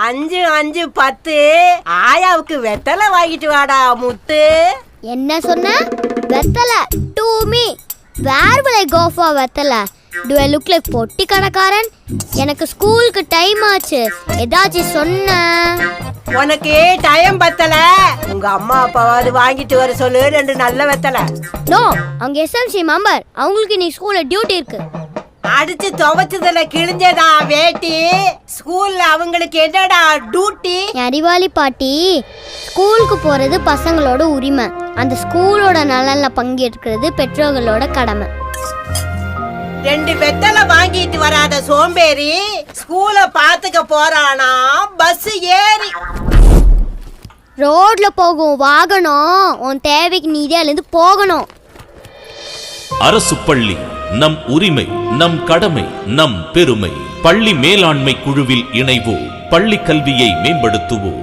5 5 10 ஆயாவுக்கு வெத்தலை வாங்கிட்டு வாடா முத்து. என்ன சொன்ன? வெத்தலை to me. Where will I go for வெத்தலை? Do I look like பொட்டி கடைக்காரன்? எனக்கு ஸ்கூலுக்கு டைம் ஆச்சு. ஏதாச்சும் சொன்ன? உனக்கு டைம் பத்தல. உங்க அம்மா அப்பாவாது வாங்கிட்டு வர சொல்லு 2 நல்ல வெத்தலை. நோ, அவங்க எஸ்எம்சி மெம்பர். அவங்களுக்கு நீ ஸ்கூல்ல டியூட்டி இருக்கு. அடிச்சு துவைச்சதுல கிழிஞ்சதா வேட்டி. ஸ்கூல்ல அவங்களுக்கு என்னடா டியூட்டி? அறிவாளி பாட்டி, ஸ்கூலுக்கு போறது பசங்களோட உரிமை. அந்த ஸ்கூலோட நலன்ல பங்கேற்கிறது பெற்றோர்களோட கடமை. 2 வெத்தலை வாங்கிட்டு வராத சோம்பேறி ஸ்கூல பாத்துக்க போறானா பஸ் ஏறி. ரோட்ல போகும் வாகனம் உன் தேவைக்கு நீதியாலேருந்து போகணும். அரசு பள்ளி நம் உரிமை, நம் கடமை, நம் பெருமை. பள்ளி மேலாண்மை குழுவில் இணைவோம். பள்ளி கல்வியை மேம்படுத்துவோம்.